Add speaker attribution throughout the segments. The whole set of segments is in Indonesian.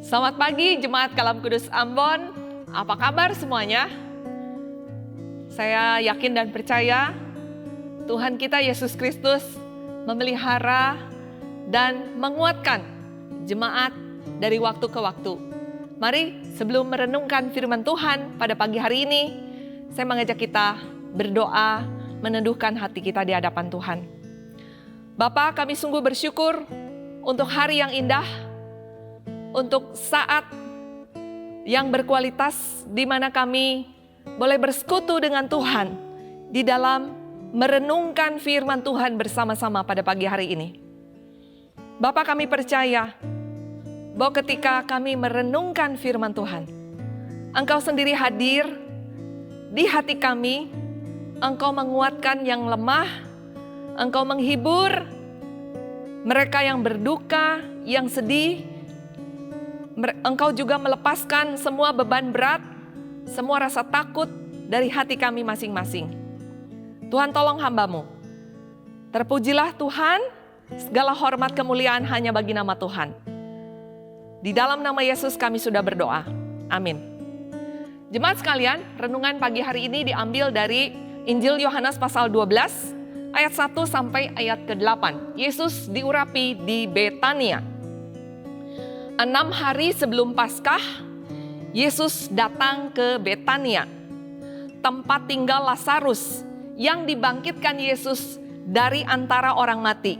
Speaker 1: Selamat pagi Jemaat Kalam Kudus Ambon, apa kabar semuanya? Saya yakin dan percaya Tuhan kita Yesus Kristus memelihara dan menguatkan jemaat dari waktu ke waktu. Mari sebelum merenungkan firman Tuhan pada pagi hari ini, saya mengajak kita berdoa, meneduhkan hati kita di hadapan Tuhan. Bapa, kami sungguh bersyukur untuk hari yang indah, untuk saat yang berkualitas di mana kami boleh bersekutu dengan Tuhan di dalam merenungkan firman Tuhan bersama-sama pada pagi hari ini. Bapa, kami percaya bahwa ketika kami merenungkan firman Tuhan, Engkau sendiri hadir di hati kami, Engkau menguatkan yang lemah, Engkau menghibur mereka yang berduka, yang sedih. Engkau juga melepaskan semua beban berat, semua rasa takut dari hati kami masing-masing. Tuhan, tolong hamba-Mu. Terpujilah Tuhan, segala hormat kemuliaan hanya bagi nama Tuhan. Di dalam nama Yesus kami sudah berdoa. Amin. Jemaat sekalian, renungan pagi hari ini diambil dari Injil Yohanes pasal 12, ayat 1 sampai ayat ke-8. Yesus diurapi di Betania. 6 hari sebelum Paskah, Yesus datang ke Betania, tempat tinggal Lazarus yang dibangkitkan Yesus dari antara orang mati.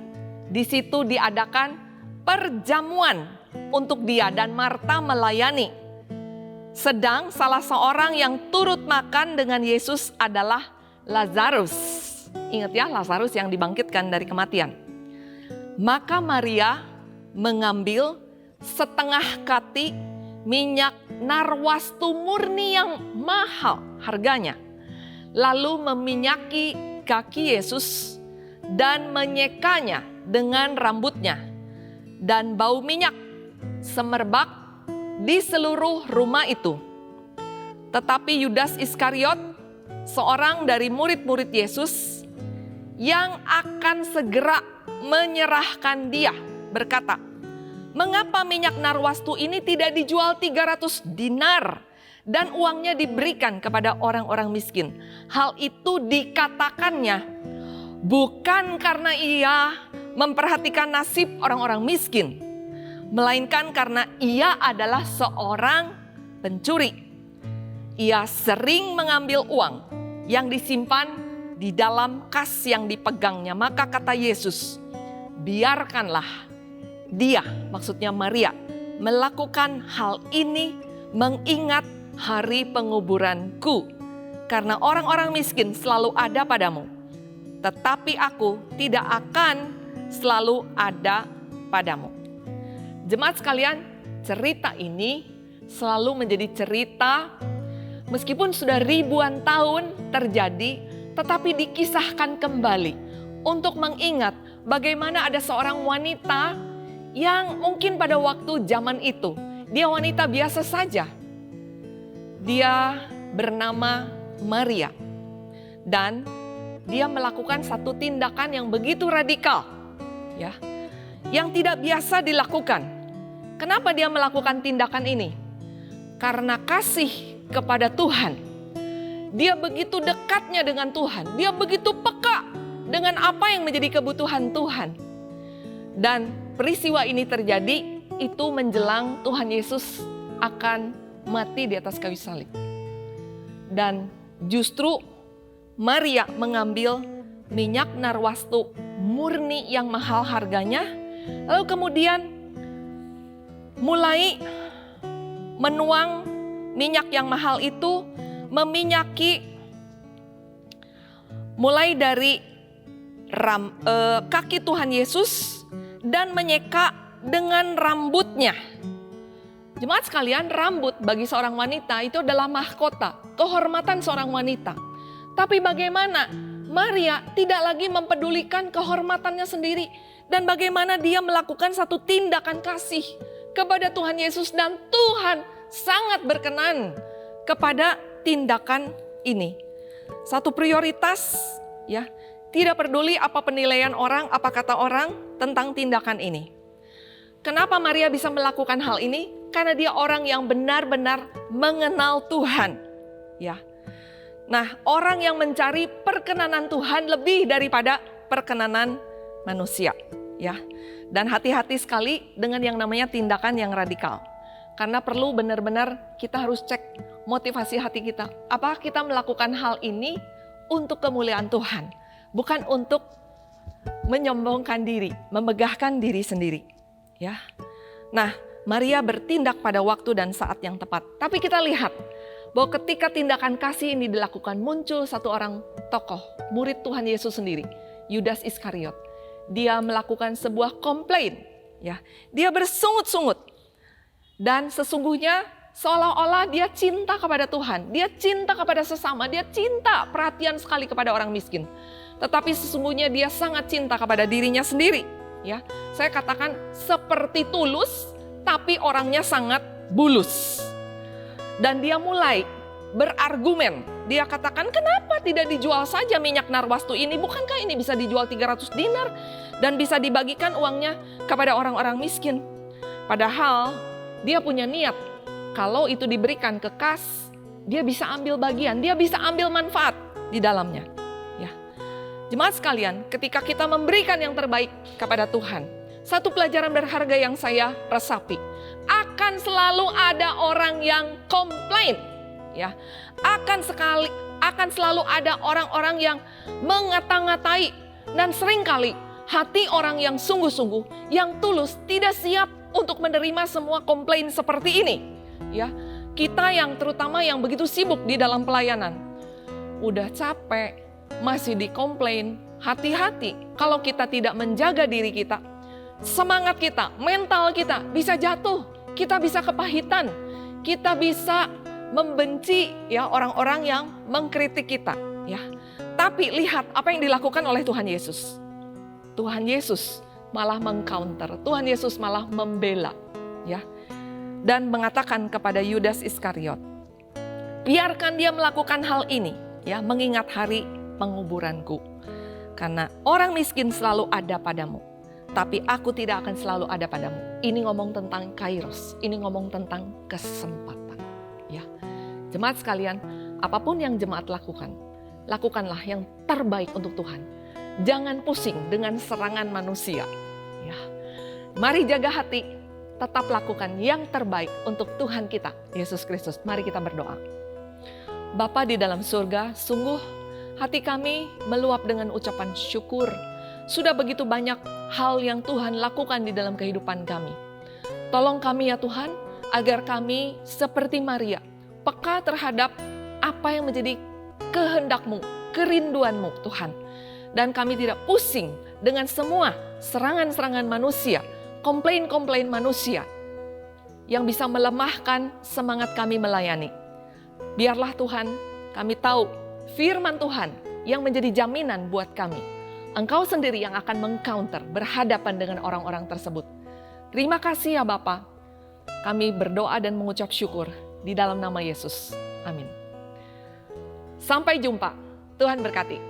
Speaker 1: Di situ diadakan perjamuan untuk dia dan Marta melayani. Sedang salah seorang yang turut makan dengan Yesus adalah Lazarus. Ingat ya, Lazarus yang dibangkitkan dari kematian. Maka Maria mengambil setengah kati minyak narwastu murni yang mahal harganya. Lalu meminyaki kaki Yesus dan menyekanya dengan rambutnya. Dan bau minyak semerbak di seluruh rumah itu. Tetapi Yudas Iskariot, seorang dari murid-murid Yesus yang akan segera menyerahkan dia, berkata, "Mengapa minyak narwastu ini tidak dijual 300 dinar dan uangnya diberikan kepada orang-orang miskin?" Hal itu dikatakannya bukan karena ia memperhatikan nasib orang-orang miskin, melainkan karena ia adalah seorang pencuri. Ia sering mengambil uang yang disimpan di dalam kas yang dipegangnya. Maka kata Yesus, "Biarkanlah dia," maksudnya Maria, "melakukan hal ini mengingat hari penguburanku. Karena orang-orang miskin selalu ada padamu, tetapi aku tidak akan selalu ada padamu." Jemaat sekalian, cerita ini selalu menjadi cerita meskipun sudah ribuan tahun terjadi, tetapi dikisahkan kembali untuk mengingat bagaimana ada seorang wanita yang mungkin pada waktu zaman itu, dia wanita biasa saja. Dia bernama Maria. Dan dia melakukan satu tindakan yang begitu radikal, ya, yang tidak biasa dilakukan. Kenapa dia melakukan tindakan ini? Karena kasih kepada Tuhan. Dia begitu dekatnya dengan Tuhan. Dia begitu peka dengan apa yang menjadi kebutuhan Tuhan. Dan peristiwa ini terjadi itu menjelang Tuhan Yesus akan mati di atas kayu salib. Dan justru Maria mengambil minyak narwastu murni yang mahal harganya, lalu kemudian mulai menuang minyak yang mahal itu, meminyaki mulai dari kaki Tuhan Yesus dan menyeka dengan rambutnya. Jemaat sekalian, rambut bagi seorang wanita itu adalah mahkota, kehormatan seorang wanita. Tapi bagaimana Maria tidak lagi mempedulikan kehormatannya sendiri, dan bagaimana dia melakukan satu tindakan kasih kepada Tuhan Yesus, dan Tuhan sangat berkenan kepada tindakan ini. Satu prioritas, ya, tidak peduli apa penilaian orang, apa kata orang tentang tindakan ini. Kenapa Maria bisa melakukan hal ini? Karena dia orang yang benar-benar mengenal Tuhan. Ya. Nah, orang yang mencari perkenanan Tuhan lebih daripada perkenanan manusia. Ya. Dan hati-hati sekali dengan yang namanya tindakan yang radikal. Karena perlu benar-benar kita harus cek motivasi hati kita. Apa kita melakukan hal ini untuk kemuliaan Tuhan, bukan untuk menyombongkan diri, memegahkan diri sendiri. Ya. Nah, Maria bertindak pada waktu dan saat yang tepat. Tapi kita lihat bahwa ketika tindakan kasih ini dilakukan, muncul satu orang tokoh, murid Tuhan Yesus sendiri, Yudas Iskariot. Dia melakukan sebuah komplain. Ya. Dia bersungut-sungut. Dan sesungguhnya seolah-olah dia cinta kepada Tuhan, dia cinta kepada sesama, dia cinta perhatian sekali kepada orang miskin. Tetapi sesungguhnya dia sangat cinta kepada dirinya sendiri. Ya, saya katakan seperti tulus, tapi orangnya sangat bulus. Dan dia mulai berargumen. Dia katakan, kenapa tidak dijual saja minyak narwastu ini? Bukankah ini bisa dijual 300 dinar dan bisa dibagikan uangnya kepada orang-orang miskin? Padahal dia punya niat. Kalau itu diberikan ke kas, dia bisa ambil bagian, dia bisa ambil manfaat di dalamnya. Ya. Jemaat sekalian, ketika kita memberikan yang terbaik kepada Tuhan, satu pelajaran berharga yang saya resapi, akan selalu ada orang yang komplain. Ya. Akan selalu ada orang-orang yang mengata-ngatai, dan seringkali hati orang yang sungguh-sungguh, yang tulus, tidak siap untuk menerima semua komplain seperti ini. Ya, kita yang terutama yang begitu sibuk di dalam pelayanan, udah capek, masih dikomplain. Hati-hati kalau kita tidak menjaga diri kita, semangat kita, mental kita bisa jatuh, kita bisa kepahitan, kita bisa membenci ya orang-orang yang mengkritik kita. Ya, tapi lihat apa yang dilakukan oleh Tuhan Yesus. Tuhan Yesus malah mengcounter, Tuhan Yesus malah membela. Ya. Dan mengatakan kepada Yudas Iskariot, biarkan dia melakukan hal ini, ya, mengingat hari penguburanku. Karena orang miskin selalu ada padamu, tapi aku tidak akan selalu ada padamu. Ini ngomong tentang kairos, ini ngomong tentang kesempatan. Ya, jemaat sekalian, apapun yang jemaat lakukan, lakukanlah yang terbaik untuk Tuhan. Jangan pusing dengan serangan manusia. Ya, mari jaga hati. Tetap lakukan yang terbaik untuk Tuhan kita, Yesus Kristus. Mari kita berdoa. Bapa di dalam surga, sungguh hati kami meluap dengan ucapan syukur. Sudah begitu banyak hal yang Tuhan lakukan di dalam kehidupan kami. Tolong kami ya Tuhan, agar kami seperti Maria, peka terhadap apa yang menjadi kehendak-Mu, kerinduan-Mu Tuhan. Dan kami tidak pusing dengan semua serangan-serangan manusia, komplain-komplain manusia yang bisa melemahkan semangat kami melayani. Biarlah Tuhan, kami tahu firman Tuhan yang menjadi jaminan buat kami. Engkau sendiri yang akan mengcounter, berhadapan dengan orang-orang tersebut. Terima kasih ya Bapa. Kami berdoa dan mengucap syukur di dalam nama Yesus. Amin. Sampai jumpa. Tuhan berkati.